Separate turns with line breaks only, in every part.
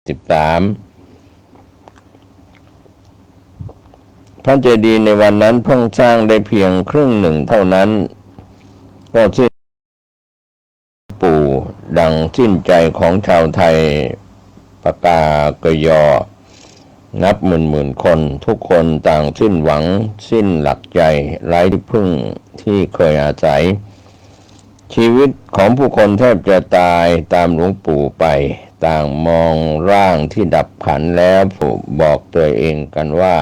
13พระเจดีย์ในวันนั้นเพิ่งสร้างได้เพียงครึ่งหนึ่งเท่านั้นก็สิ้นปู่ดังสิ้นใจของชาวไทยปากากยอนับหมื่นคนทุกคนต่างสิ้นหวังสิ้นหลักใจไร้ที่พึ่งที่เคยอาศัยชีวิตของผู้คนแทบจะตายตามหลวงปู่ไปต่างมองร่างที่ดับขันแล้วบอกตัวเองกันว่า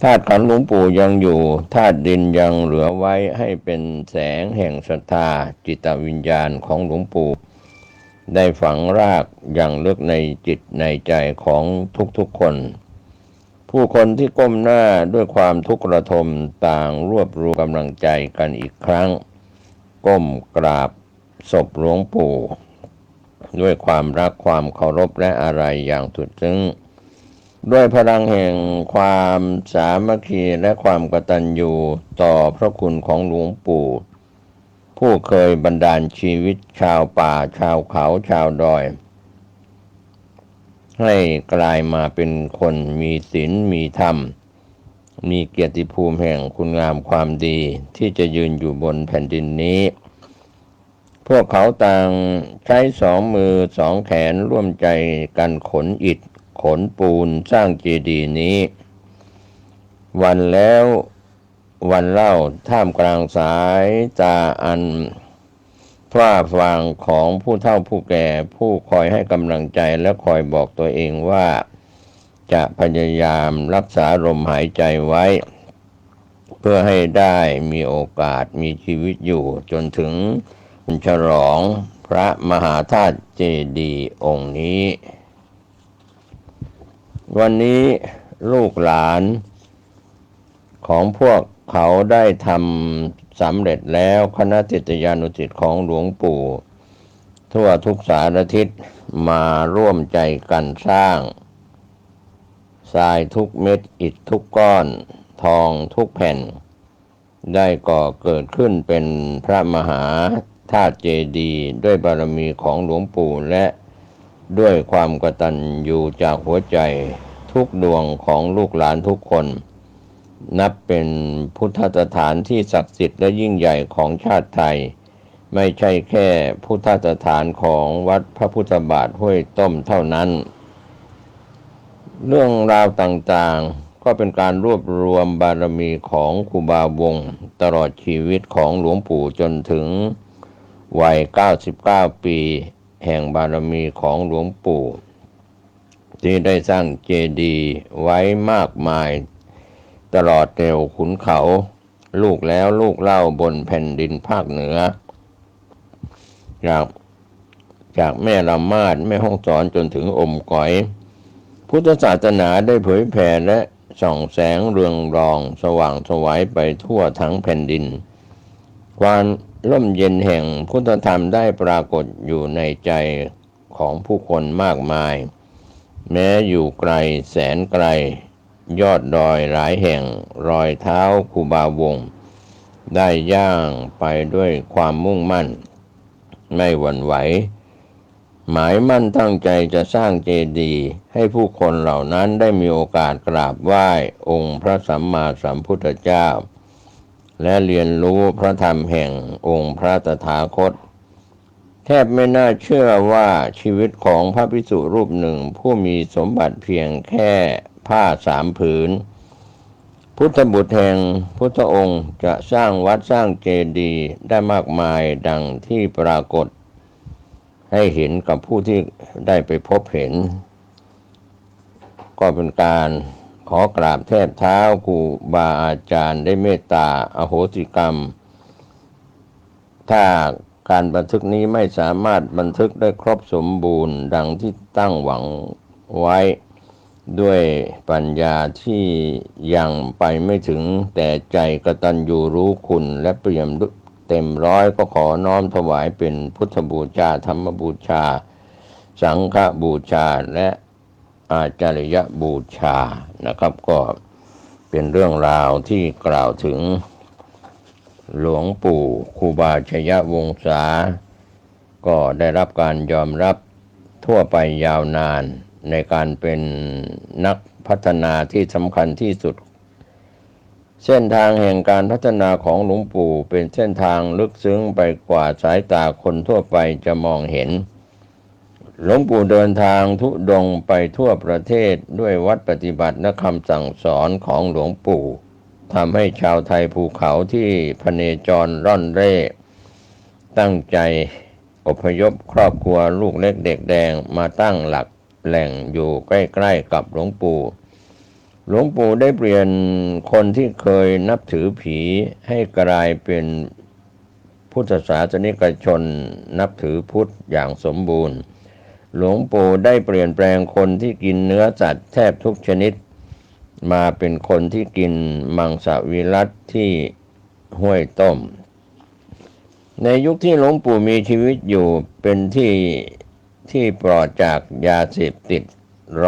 ธาตุขันหลวงปู่ยังอยู่ธาตุดินยังเหลือไว้ให้เป็นแสงแห่งศรัทธาจิตวิญญาณของหลวงปู่ได้ฝังรากอย่างลึกในจิตในใจของทุกๆคนผู้คนที่ก้มหน้าด้วยความทุกข์ระทมต่างรวบรวมกำลังใจกันอีกครั้งก้มกราบศพหลวงปู่ด้วยความรักความเคารพและอาลัยอย่างสุดซึ้งด้วยพลังแห่งความสามัคคีและความกตัญญูต่อพระคุณของหลวงปู่ผู้เคยบันดาลชีวิตชาวป่าชาวเขาชาวดอยให้กลายมาเป็นคนมีศีลมีธรรมมีเกียรติภูมิแห่งคุณงามความดีที่จะยืนอยู่บนแผ่นดินนี้พวกเขาต่างใช้สองมือสองแขนร่วมใจกันขนอิฐขนปูนสร้างเจดีย์นี้วันแล้ววันเล่าท่ามกลางสายตาอันฝ้าฟางของผู้เฒ่าผู้แก่ผู้คอยให้กำลังใจและคอยบอกตัวเองว่าจะพยายามรักษาลมหายใจไว้เพื่อให้ได้มีโอกาสมีชีวิตอยู่จนถึงฉลองพระมหาธาตุเจดีย์องค์นี้วันนี้ลูกหลานของพวกเขาได้ทำสำเร็จแล้วคณะศิษยานุศิษย์ของหลวงปู่ทั่วทุกสารทิศมาร่วมใจกันสร้างทรายทุกเม็ดอิฐทุกก้อนทองทุกแผ่นได้ก่อเกิดขึ้นเป็นพระมหาธาตุเจดีย์ด้วยบารมีของหลวงปู่และด้วยความกตัญญูจากหัวใจทุกดวงของลูกหลานทุกคนนับเป็นพุทธสถานที่ศักดิ์สิทธิ์และยิ่งใหญ่ของชาติไทยไม่ใช่แค่พุทธสถานของวัดพระพุทธบาทห้วยต้มเท่านั้นเรื่องราวต่างๆก็เป็นการรวบรวมบารมีของครูบาวงศ์ตลอดชีวิตของหลวงปู่จนถึงวัย99ปีแห่งบารมีของหลวงปู่ที่ได้สร้างเจดีย์ไว้มากมายตลอดแนวขุนเขาลูกแล้วลูกเล่าบนแผ่นดินภาคเหนือจากแม่ละมาดแม่ฮ่องสอนจนถึงอมก๋อยพุทธศาสนาได้เผยแผ่และส่องแสงเรืองรองสว่างไสวไปทั่วทั้งแผ่นดินความร่มเย็นแห่งพุทธธรรมได้ปรากฏอยู่ในใจของผู้คนมากมายแม้อยู่ไกลแสนไกลยอดดอยหลายแห่งรอยเท้าครูบาวงศ์ได้ย่างไปด้วยความมุ่งมั่นไม่หวั่นไหวหมายมั่นตั้งใจจะสร้างเจดีย์ให้ผู้คนเหล่านั้นได้มีโอกาสกราบไหว้องค์พระสัมมาสัมพุทธเจ้าและเรียนรู้พระธรรมแห่งองค์พระตถาคตแทบไม่น่าเชื่อว่าชีวิตของพระภิกษุรูปหนึ่งผู้มีสมบัติเพียงแค่ผ้า3 ผืนพุทธบุตรแห่งพุทธองค์จะสร้างวัดสร้างเจดีย์ได้มากมายดังที่ปรากฏให้เห็นกับผู้ที่ได้ไปพบเห็นก็เป็นการขอกราบแทบเท้าครูบาอาจารย์ได้เมตตาอโหสิกรรมถ้าการบันทึกนี้ไม่สามารถบันทึกได้ครบสมบูรณ์ดังที่ตั้งหวังไว้ด้วยปัญญาที่ยังไปไม่ถึงแต่ใจกตัญญูรู้คุณและเปี่ยมเต็มร้อยก็ขอน้อมถวายเป็นพุทธบูชาธรรมบูชาสังฆบูชาและอาจาริยบูชานะครับก็เป็นเรื่องราวที่กล่าวถึงหลวงปู่ครูบาชยวงศาก็ได้รับการยอมรับทั่วไปยาวนาน ในการเป็นนักพัฒนาที่สำคัญที่สุดเส้นทางแห่งการพัฒนาของหลวงปู่เป็นเส้นทางลึกซึ้งไปกว่าสายตาคนทั่วไปจะมองเห็นหลวงปู่เดินทางธุดงค์ไปทั่วประเทศด้วยวัดปฏิบัติและคำสั่งสอนของหลวงปู่ทำให้ชาวไทยภูเขาที่พเนจรร่อนเร่ตั้งใจอพยพครอบครัวลูกเล็กเด็กแดงมาตั้งหลักแหล่งอยู่ใกล้ๆกับหลวงปู่หลวงปู่ได้เปลี่ยนคนที่เคยนับถือผีให้กลายเป็นพุทธศาสนิกชนนับถือพุทธอย่างสมบูรณ์หลวงปู่ได้เปลี่ยนแปลงคนที่กินเนื้อสัตว์แทบทุกชนิดมาเป็นคนที่กินมังสวิรัติที่ห้วยต้มในยุคที่หลวงปู่มีชีวิตอยู่เป็นที่ปลอดจากยาเสพติด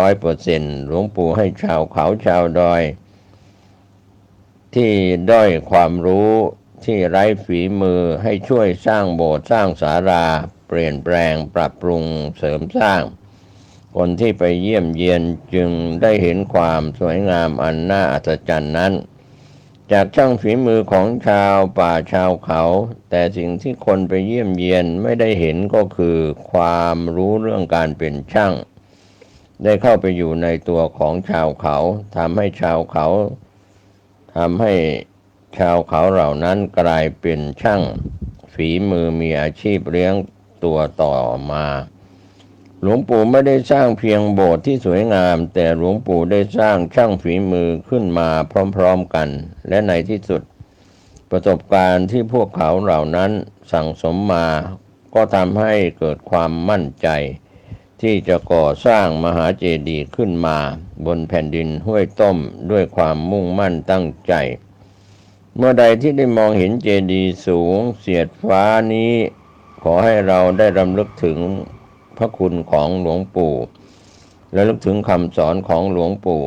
100%หลวงปู่ให้ชาวเขาชาวดอยที่ด้อยความรู้ที่ไร้ฝีมือให้ช่วยสร้างโบสถ์สร้างศาลาเปลี่ยนแปลงปรับปรุงเสริมสร้างคนที่ไปเยี่ยมเยียนจึงได้เห็นความสวยงามอันน่าอัศจรรย์นั้นจากช่างฝีมือของชาวป่าชาวเขาแต่สิ่งที่คนไปเยี่ยมเยียนไม่ได้เห็นก็คือความรู้เรื่องการเป็นช่างได้เข้าไปอยู่ในตัวของชาวเขาทำให้ชาวเขาเหล่านั้นกลายเป็นช่างฝีมือมีอาชีพเลี้ยงตัวต่อมาหลวงปู่ไม่ได้สร้างเพียงโบสถ์ที่สวยงามแต่หลวงปู่ได้สร้างช่างฝีมือขึ้นมาพร้อมๆกันและในที่สุดประสบการณ์ที่พวกเขาเหล่านั้นสั่งสมมาก็ทำให้เกิดความมั่นใจที่จะก่อสร้างมหาเจดีย์ขึ้นมาบนแผ่นดินห้วยต้มด้วยความมุ่งมั่นตั้งใจเมื่อใดที่ได้มองเห็นเจดีย์สูงเสียดฟ้านี้ขอให้เราได้รำลึกถึงพระคุณของหลวงปู่และลึกถึงคำสอนของหลวงปู่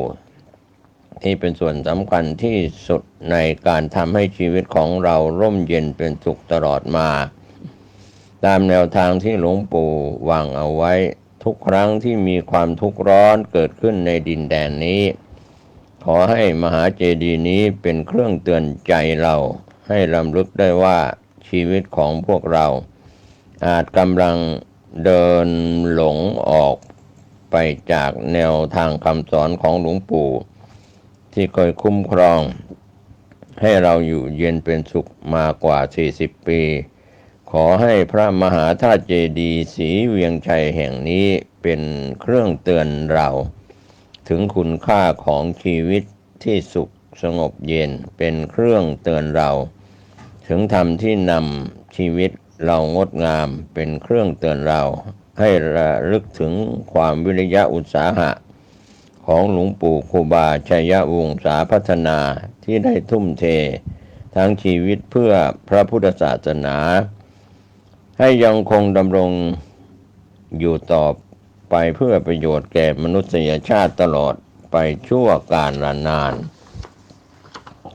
ที่เป็นส่วนสำคัญที่สุดในการทำให้ชีวิตของเราร่มเย็นเป็นสุขตลอดมาตามแนวทางที่หลวงปู่วางเอาไว้ทุกครั้งที่มีความทุกข์ร้อนเกิดขึ้นในดินแดนนี้ขอให้มหาเจดีย์นี้เป็นเครื่องเตือนใจเราให้รำลึกได้ว่าชีวิตของพวกเราอาจกำลังเดินหลงออกไปจากแนวทางคำสอนของหลวงปู่ที่เคยคุ้มครองให้เราอยู่เย็นเป็นสุขมากว่า40 ปีขอให้พระมหาธาตุเจดีย์ศรีเวียงชัยแห่งนี้เป็นเครื่องเตือนเราถึงคุณค่าของชีวิตที่สุขสงบเย็นเป็นเครื่องเตือนเราถึงธรรมที่นำชีวิตเรางดงามเป็นเครื่องเตือนเราให้ระลึกถึงความวิริยะอุตสาหะของหลวงปู่ครูบาชัยวงศาพัฒนาที่ได้ทุ่มเททั้งชีวิตเพื่อพระพุทธศาสนาให้ยังคงดำรงอยู่ต่อไปเพื่อประโยชน์แก่มนุษยชาติตลอดไปชั่วกาลนาน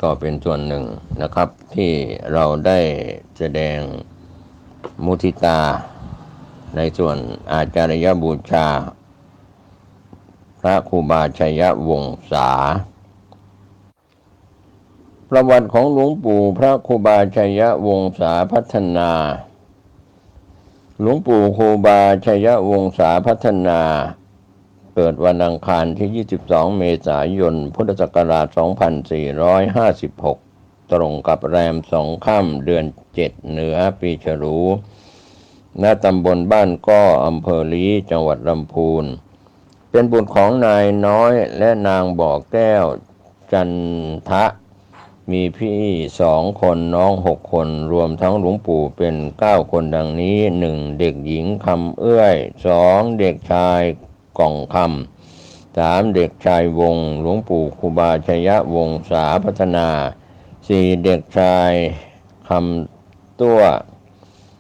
ก็เป็นส่วนหนึ่งนะครับที่เราได้แสดงมุทิตาในส่วนอาจารยบูชาพระครูบาชัยวงศาประวัติของหลวงปู่พระครูบาชัยวงศาพัฒนาหลวงปู่ครูบาชัยวงศาพัฒนาเกิดวันอังคารที่22 เมษายน พุทธศักราช 2456 ตรงกับแรม2 ค่ำเดือน 7 เหนือปีฉลู ณ ตำบลบ้านก้ออำเภอลี้จังหวัดลำพูนเป็นบุตรของนายน้อยและนางบ่อแก้วจันทะมีพี่2 คนน้อง6 คนรวมทั้งหลวงปู่เป็น9 คนดังนี้ 1. เด็กหญิงคำเอื้อย 2. เด็กชายก่องคำ 3. เด็กชายวงหลวงปู่ครูบาชัยวงศาพัฒนา 4. เด็กชายคำตั้ว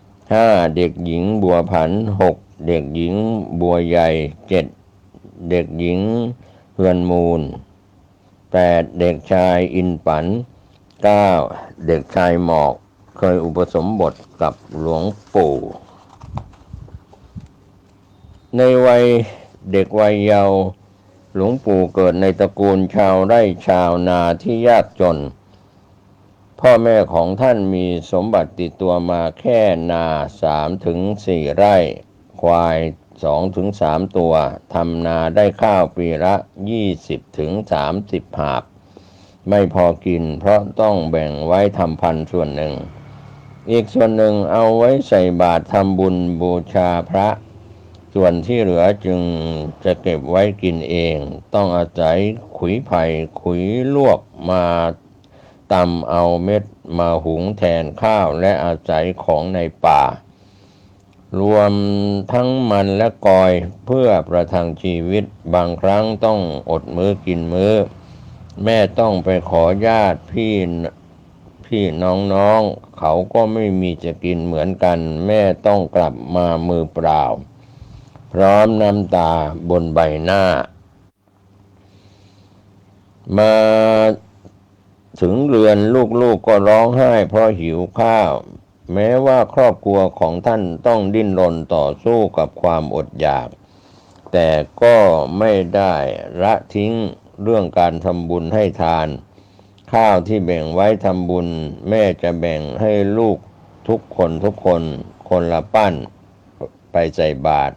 5. เด็กหญิงบัวผัน 6. เด็กหญิงบัวใหญ่ 7. เด็กหญิงเฮือนมูล 8. เด็กชายอินปัน 9. เด็กชายหมอกเคยอุปสมบทกับหลวงปู่ในวัย เด็กวัยเยาว์หลวงปู่เกิดในตระกูลชาวไร่ชาวนาที่ยากจนพ่อแม่ของท่านมีสมบัติติดตัวมาแค่นา3-4 ไร่ควาย2-3 ตัวทำนาได้ข้าวปีละ20-30 หาบไม่พอกินเพราะต้องแบ่งไว้ทำพันธุ์ส่วนหนึ่งอีกส่วนหนึ่งเอาไว้ใส่บาตรทำบุญบูชาพระส่วนที่เหลือจึงจะเก็บไว้กินเองต้องอาศัยขุยไผ่ขุยลวกมาตำเอาเม็ดมาหุงแทนข้าวและอาศัยของในป่ารวมทั้งมันและกอยเพื่อประทังชีวิตบางครั้งต้องอดมื้อกินมื้อแม่ต้องไปขอญาติพี่น้องเขาก็ไม่มีจะกินเหมือนกันแม่ต้องกลับมามือเปล่าพร้อมน้ำตาบนใบหน้ามาถึงเรือนลูกก็ร้องไห้เพราะหิวข้าวแม้ว่าครอบครัวของท่านต้องดิ้นรนต่อสู้กับความอดอยากแต่ก็ไม่ได้ละทิ้งเรื่องการทำบุญให้ทานข้าวที่แบ่งไว้ทำบุญแม่จะแบ่งให้ลูกทุกคนคนละปั้นไปใส่บาตร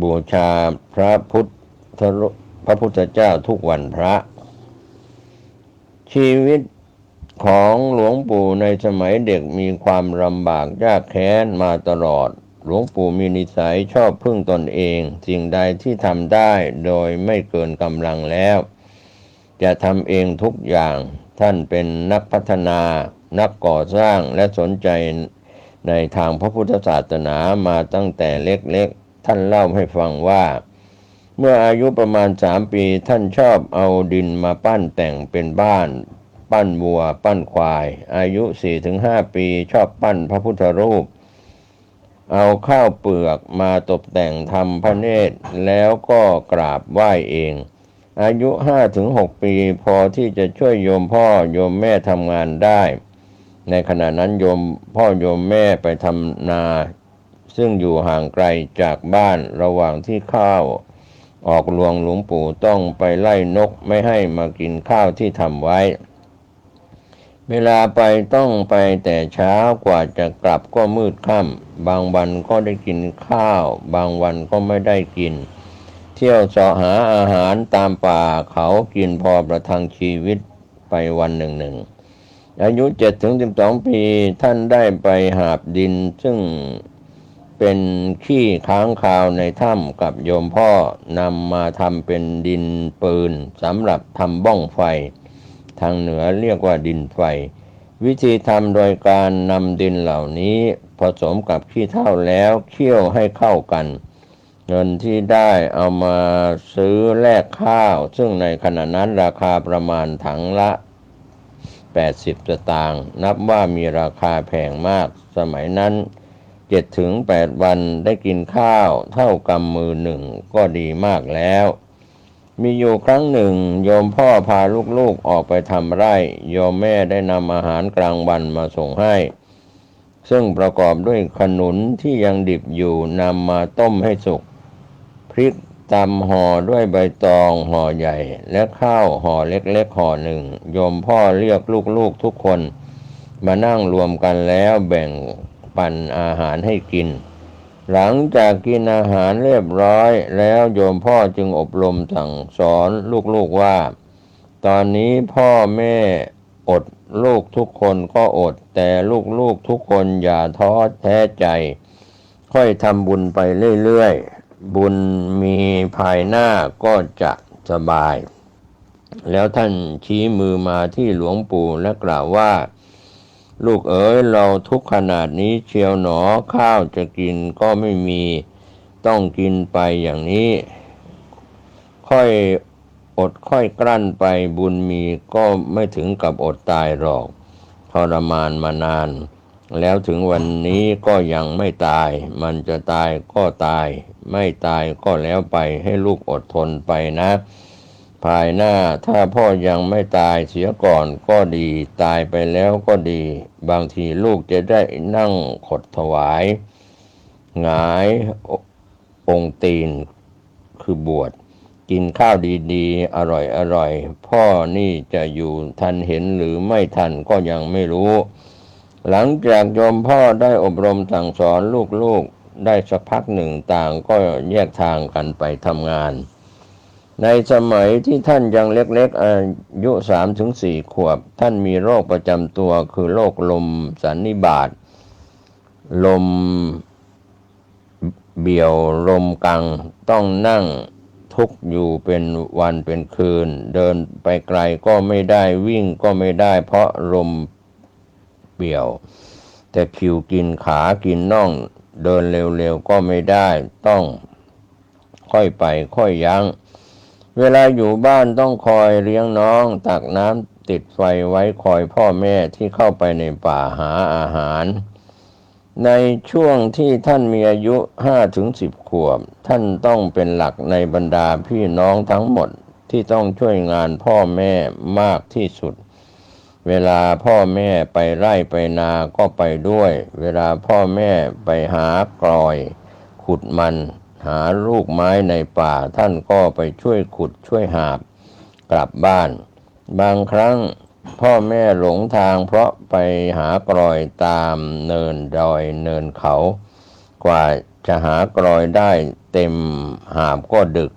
บูชาพระพุทธเจ้าทุกวันพระชีวิตของหลวงปู่ในสมัยเด็กมีความลำบากยากแค้นมาตลอดหลวงปู่มีนิสัยชอบพึ่งตนเองสิ่งใดที่ทำได้โดยไม่เกินกำลังแล้วจะทำเองทุกอย่างท่านเป็นนักพัฒนานักก่อสร้างและสนใจในทางพระพุทธศาสนามาตั้งแต่เล็กๆท่านเล่าให้ฟังว่าเมื่ออายุประมาณ3 ปีท่านชอบเอาดินมาปั้นแต่งเป็นบ้านปั้นวัวปั้นควายอายุ 4-5 ปีชอบปั้นพระพุทธรูปเอาข้าวเปลือกมาตกแต่งทำพระเนตรแล้วก็กราบไหว้เองอายุ 5-6 ปีพอที่จะช่วยโยมพ่อโยมแม่ทำงานได้ในขณะนั้นโยมพ่อโยมแม่ไปทำนาซึ่งอยู่ห่างไกลจากบ้านระหว่างที่ข้าวออกรวงหลวงปู่ต้องไปไล่นกไม่ให้มากินข้าวที่ทำไว้เวลาไปต้องไปแต่เช้ากว่าจะกลับก็มืดค่ำบางวันก็ได้กินข้าวบางวันก็ไม่ได้กินเที่ยวเสาะหาอาหารตามป่าเขากินพอประทังชีวิตไปวันหนึ่งอายุ 7-12 ปีท่านได้ไปหาบดินซึ่งเป็นขี้ค้างคาวในถ้ำกับโยมพ่อนำมาทำเป็นดินปืนสำหรับทำบ้องไฟทางเหนือเรียกว่าดินไฟวิธีทำโดยการนำดินเหล่านี้ผสมกับขี้เถ้าแล้วเคี่ยวให้เข้ากันเงินที่ได้เอามาซื้อแลกข้าวซึ่งในขณะนั้นราคาประมาณถังละ80 สตางค์นับว่ามีราคาแพงมากสมัยนั้น7-8 วันได้กินข้าวเท่ากำมือหนึ่งก็ดีมากแล้วมีอยู่ครั้งหนึ่งโยมพ่อพาลูกๆออกไปทำไร่โยมแม่ได้นำอาหารกลางวันมาส่งให้ซึ่งประกอบด้วยขนุนที่ยังดิบอยู่นำมาต้มให้สุกพริกตำห่อด้วยใบตองห่อใหญ่และข้าวห่อเล็กๆห่อหนึ่งโยมพ่อเรียกลูกๆทุกคนมานั่งรวมกันแล้วแบ่งปันอาหารให้กินหลังจากกินอาหารเรียบร้อยแล้วโยมพ่อจึงอบรมสั่งสอนลูกๆว่าตอนนี้พ่อแม่อดลูกทุกคนก็อดแต่ลูกๆทุกคนอย่าท้อแท้ใจค่อยทำบุญไปเรื่อยๆบุญมีภายหน้าก็จะสบายแล้วท่านชี้มือมาที่หลวงปู่และกล่าวว่าลูกเอ๋ยเราทุกข์ขนาดนี้เชียวหนอข้าวจะกินก็ไม่มีต้องกินไปอย่างนี้ค่อยอดค่อยกลั้นไปบุญมีก็ไม่ถึงกับอดตายหรอกทรมานมานานแล้วถึงวันนี้ก็ยังไม่ตายมันจะตายก็ตายไม่ตายก็แล้วไปให้ลูกอดทนไปนะภายหน้าถ้าพ่อยังไม่ตายเสียก่อนก็ดีตายไปแล้วก็ดีบางทีลูกจะได้นั่งขดถวายหงายองค์ตีน คือบวชกินข้าวดีๆอร่อยพ่อนี่จะอยู่ทันเห็นหรือไม่ทันก็ยังไม่รู้หลังจากโยมพ่อได้อบรมสั่งสอนลูกๆได้สักพักหนึ่งต่างก็แยกทางกันไปทำงานในสมัยที่ท่านยังเล็กๆอายุ 3-4 ขวบท่านมีโรคประจำตัวคือโรคลมสันนิบาตลมเบี่ยวลมกังต้องนั่งทุกข์อยู่เป็นวันเป็นคืนเดินไปไกลก็ไม่ได้วิ่งก็ไม่ได้เพราะลมเบี่ยวแต่คิวกินขากินน่องเดินเร็วๆก็ไม่ได้ต้องค่อยไปค่อยยั้งเวลาอยู่บ้านต้องคอยเลี้ยงน้องตักน้ำติดไฟไว้คอยพ่อแม่ที่เข้าไปในป่าหาอาหารในช่วงที่ท่านมีอายุ 5-10 ขวบท่านต้องเป็นหลักในบรรดาพี่น้องทั้งหมดที่ต้องช่วยงานพ่อแม่มากที่สุดเวลาพ่อแม่ไปไร่ไปนาก็ไปด้วยเวลาพ่อแม่ไปหากลอยขุดมันหาลูกไม้ในป่าท่านก็ไปช่วยขุดช่วยหาบกลับบ้านบางครั้งพ่อแม่หลงทางเพราะไปหากลอยตามเนินดอยเนินเขากว่าจะหากลอยได้เต็มหาบก็ดึก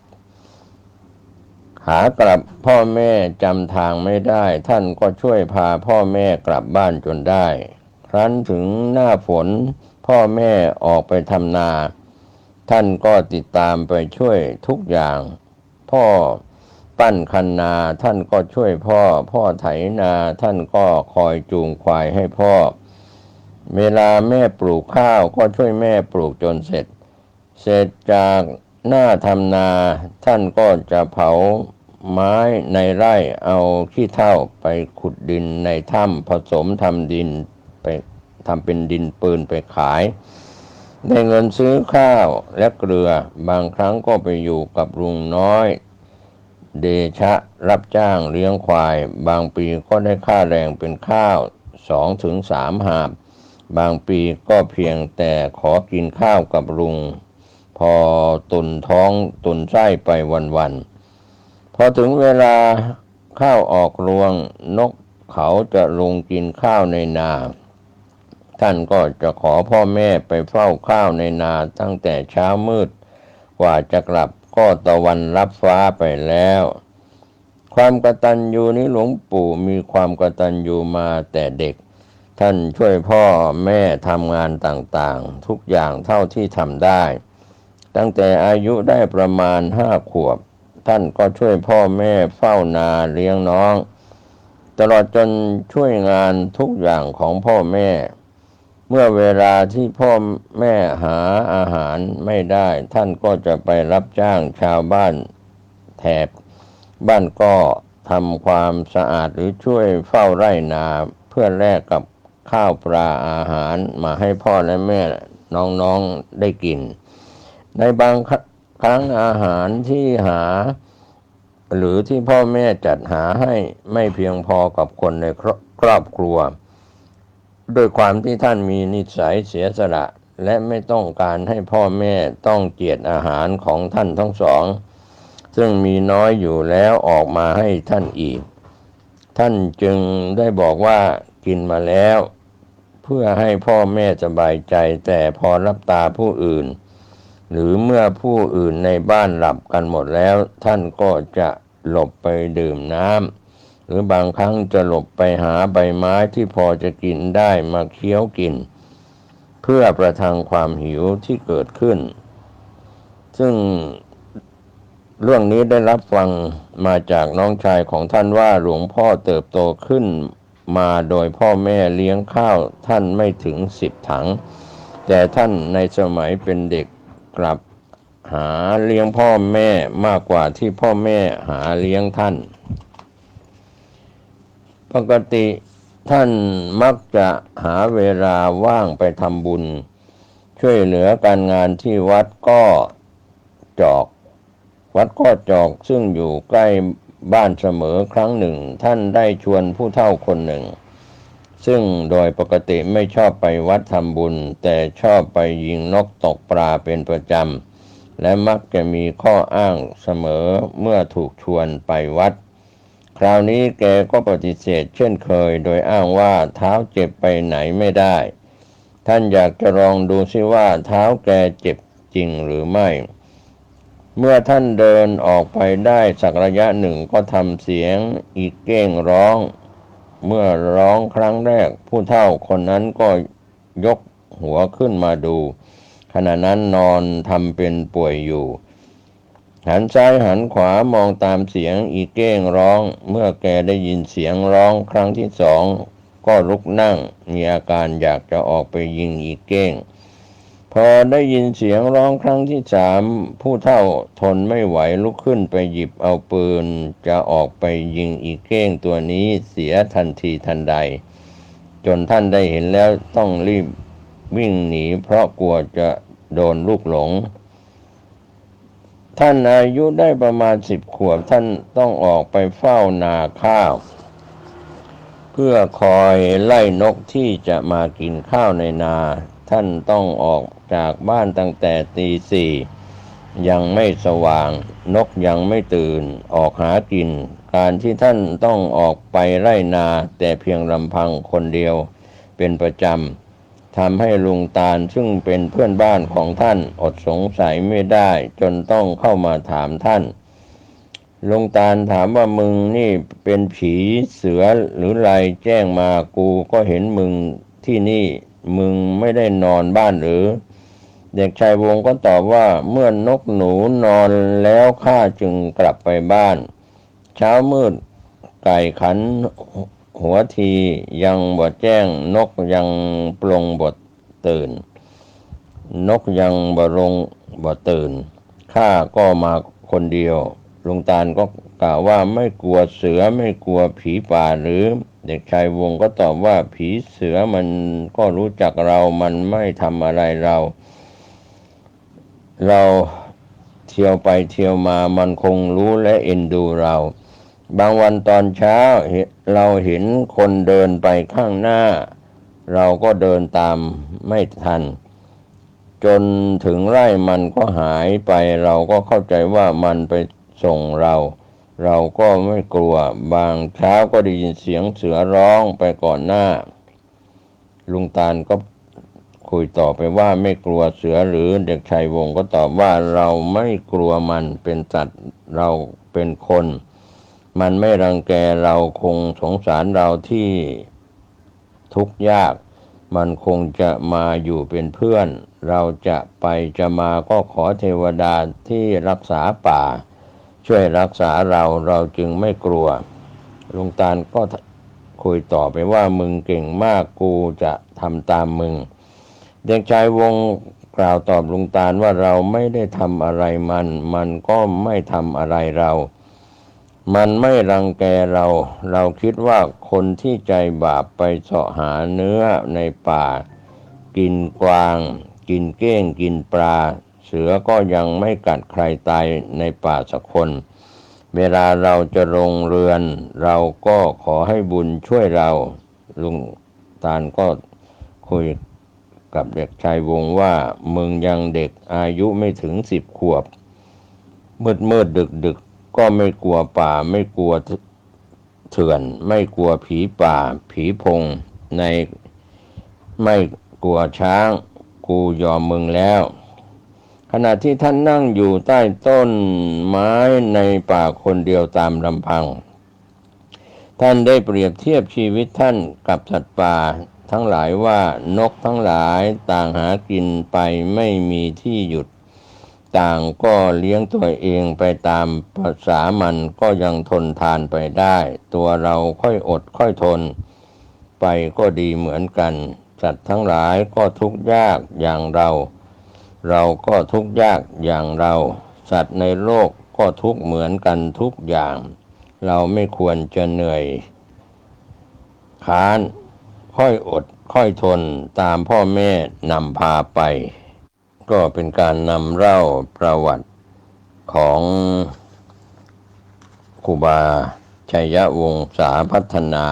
หากลับพ่อแม่จำทางไม่ได้ท่านก็ช่วยพาพ่อแม่กลับบ้านจนได้ครั้นถึงหน้าฝนพ่อแม่ออกไปทำนาท่านก็ติดตามไปช่วยทุกอย่างพ่อปั้นคันนาท่านก็ช่วยพ่อไถนาท่านก็คอยจูงควายให้พ่อเวลาแม่ปลูกข้าวก็ช่วยแม่ปลูกจนเสร็จจากหน้าทำนาท่านก็จะเผาไม้ในไร่เอาขี้เถ้าไปขุดดินในถ้ำผสมทำดินไปทำเป็นดินปืนไปขายได้เงินซื้อข้าวและเกลือบางครั้งก็ไปอยู่กับลุงน้อยเดชะรับจ้างเลี้ยงควายบางปีก็ได้ค่าแรงเป็นข้าว 2-3 หาบบางปีก็เพียงแต่ขอกินข้าวกับลุงพอตุนท้องตุนไส้ไปวันๆพอถึงเวลาข้าวออกรวงนกเขาจะลงกินข้าวในนาท่านก็จะขอพ่อแม่ไปเฝ้าข้าวในนาตั้งแต่เช้ามืดกว่าจะกลับก็ตะวันรับฟ้าไปแล้วความกตัญญูนี้หลวงปู่มีความกตัญญูมาแต่เด็กท่านช่วยพ่อแม่ทำงานต่างๆทุกอย่างเท่าที่ทำได้ตั้งแต่อายุได้ประมาณ5 ขวบท่านก็ช่วยพ่อแม่เฝ้านาเลี้ยงน้องตลอดจนช่วยงานทุกอย่างของพ่อแม่เมื่อเวลาที่พ่อแม่หาอาหารไม่ได้ท่านก็จะไปรับจ้างชาวบ้านแถบบ้านก็ทำความสะอาดหรือช่วยเฝ้าไร่นาเพื่อแลกกับข้าวปลาอาหารมาให้พ่อและแม่น้องๆได้กินในบางครั้งอาหารที่หาหรือที่พ่อแม่จัดหาให้ไม่เพียงพอกับคนในครอบครัวโดยความที่ท่านมีนิสัยเสียสละและไม่ต้องการให้พ่อแม่ต้องเจียดอาหารของท่านทั้งสองซึ่งมีน้อยอยู่แล้วออกมาให้ท่านอีกท่านจึงได้บอกว่ากินมาแล้วเพื่อให้พ่อแม่สบายใจแต่พอรับตาผู้อื่นหรือเมื่อผู้อื่นในบ้านหลับกันหมดแล้วท่านก็จะหลบไปดื่มน้ำหรือบางครั้งจะหลบไปหาใบไม้ที่พอจะกินได้มาเคี้ยวกินเพื่อประทังความหิวที่เกิดขึ้นซึ่งเรื่องนี้ได้รับฟังมาจากน้องชายของท่านว่าหลวงพ่อเติบโตขึ้นมาโดยพ่อแม่เลี้ยงข้าวท่านไม่ถึง10 ถังแต่ท่านในสมัยเป็นเด็กกลับหาเลี้ยงพ่อแม่มากกว่าที่พ่อแม่หาเลี้ยงท่านปกติท่านมักจะหาเวลาว่างไปทำบุญช่วยเหลือการงานที่วัดก็จอกซึ่งอยู่ใกล้บ้านเสมอครั้งหนึ่งท่านได้ชวนผู้เฒ่าคนหนึ่งซึ่งโดยปกติไม่ชอบไปวัดทำบุญแต่ชอบไปยิงนกตกปลาเป็นประจ และมักจะมีข้ออ้างเสมอเมื่อถูกชวนไปวัดคราวนี้แกก็ปฏิเสธเช่นเคยโดยอ้างว่าเท้าเจ็บไปไหนไม่ได้ท่านอยากจะลองดูซิว่าเท้าแกเจ็บจริงหรือไม่เมื่อท่านเดินออกไปได้สักระยะหนึ่งก็ทำเสียงอีเก้งร้องเมื่อร้องครั้งแรกผู้เฒ่าคนนั้นก็ยกหัวขึ้นมาดูขณะนั้นนอนทำเป็นป่วยอยู่หันซ้ายหันขวามองตามเสียงอีเก้งร้องเมื่อแกได้ยินเสียงร้องครั้งที่สองก็ลุกนั่งมีอาการอยากจะออกไปยิงอีเก้งพอได้ยินเสียงร้องครั้งที่สามผู้เฒ่าทนไม่ไหวลุกขึ้นไปหยิบเอาปืนจะออกไปยิงอีเก้งตัวนี้เสียทันทีทันใดจนท่านได้เห็นแล้วต้องรีบวิ่งหนีเพราะกลัวจะโดนลูกหลงท่านอายุได้ประมาณ10 ขวบท่านต้องออกไปเฝ้านาข้าวเพื่อคอยไล่นกที่จะมากินข้าวในนาท่านต้องออกจากบ้านตั้งแต่ตี 4ยังไม่สว่างนกยังไม่ตื่นออกหากินการที่ท่านต้องออกไปไร่นาแต่เพียงลำพังคนเดียวเป็นประจำทำให้ลุงตาลซึ่งเป็นเพื่อนบ้านของท่านอดสงสัยไม่ได้จนต้องเข้ามาถามท่านลุงตาลถามว่ามึงนี่เป็นผีเสือหรือไรแจ้งมากูก็เห็นมึงที่นี่มึงไม่ได้นอนบ้านหรือเด็กชายวงก็ตอบว่าเมื่อนกหนูนอนแล้วข้าจึงกลับไปบ้านเช้ามืดไก่ขันหัวทียังบ่แจ้งนกยังปลงบ่ตื่นนกยังบ่ลงบ่ตื่นข้าก็มาคนเดียวลุงตาลก็กล่าวว่าไม่กลัวเสือไม่กลัวผีป่าหรือเด็กชายวงก็ตอบว่าผีเสือมันก็รู้จักเรามันไม่ทำอะไรเราเที่ยวไปเที่ยวมามันคงรู้และเอ็นดูเราบางวันตอนเช้าเราเห็นคนเดินไปข้างหน้าเราก็เดินตามไม่ทันจนถึงไร่มันก็หายไปเราก็เข้าใจว่ามันไปส่งเราก็ไม่กลัวบางเช้าก็ได้ยินเสียงเสือร้องไปก่อนหน้าลุงตาลก็คุยต่อไปว่าไม่กลัวเสือหรือเด็กชายวงก็ตอบว่าเราไม่กลัวมันเป็นสัตว์เราเป็นคนมันไม่รังแกเราคงสงสารเราที่ทุกข์ยากมันคงจะมาอยู่เป็นเพื่อนเราจะไปจะมาก็ขอเทวดาที่รักษาป่าช่วยรักษาเราจึงไม่กลัวลุงตาลก็คุยต่อไปว่ามึงเก่งมากกูจะทำตามมึงเด็กชายวงกล่าวตอบลุงตาลว่าเราไม่ได้ทำอะไรมันก็ไม่ทำอะไรมันไม่รังแกเราคิดว่าคนที่ใจบาปไปเสาะหาเนื้อในป่ากินกวางกินเก้งกินปลาเสือก็ยังไม่กัดใครตายในป่าสักคนเวลาเราจะลงเรือนเราก็ขอให้บุญช่วยเราลุงตาลก็คุยกับเด็กชายวงว่ามึงยังเด็กอายุไม่ถึง10 ขวบมืดดึกก็ไม่กลัวป่าไม่กลัวเถื่อนไม่กลัวผีป่าผีพงไม่กลัวช้างกูยอมมึงแล้วขณะที่ท่านนั่งอยู่ใต้ต้นไม้ในป่าคนเดียวตามลำพังท่านได้เปรียบเทียบชีวิตท่านกับสัตว์ป่าทั้งหลายว่านกทั้งหลายต่างหากินไปไม่มีที่หยุดต่างก็เลี้ยงตัวเองไปตามภาษามันก็ยังทนทานไปได้ตัวเราค่อยอดค่อยทนไปก็ดีเหมือนกันสัตว์ทั้งหลายก็ทุกข์ยากอย่างเราก็ทุกข์ยากอย่างเราสัตว์ในโลกก็ทุกข์เหมือนกันทุกอย่างเราไม่ควรจะเหนื่อยค้านค่อยอดค่อยทนตามพ่อแม่นำพาไปก็เป็นการนำเล่าประวัติของครูบาชัยวงศาพัฒนา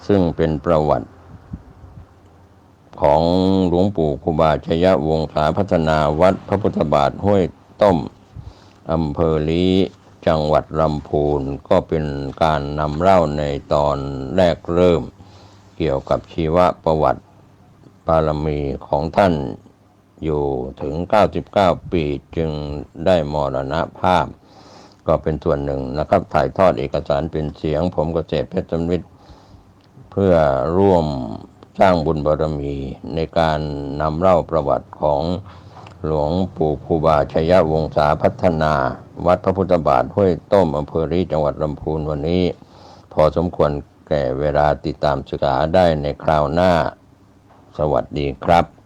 ซึ่งเป็นประวัติ ของหลวงปู่ครูบาชยวงศาพัฒนาวัดพระพุทธบาทห้วยต้มอำเภอลี้จังหวัดลำพูนก็เป็นการนำเล่าในตอนแรกเริ่มเกี่ยวกับชีวประวัติบารมีของท่านอยู่ถึง99ปีจึงได้มรณภาพก็เป็นส่วนหนึ่งนะครับถ่ายทอดเอกสารเป็นเสียงผมเกษตรเพชรสมิทธิ์เพื่อร่วมสร้างบุญบารมีในการนำเล่าประวัติของหลวงปู่ครูบาชยวงศาพัฒนาวัดพระพุทธบาทห้วยต้มอำเภอลี้จังหวัดลำพูนวันนี้พอสมควรแก่เวลาติดตามศึกษาได้ในคราวหน้าสวัสดีครับ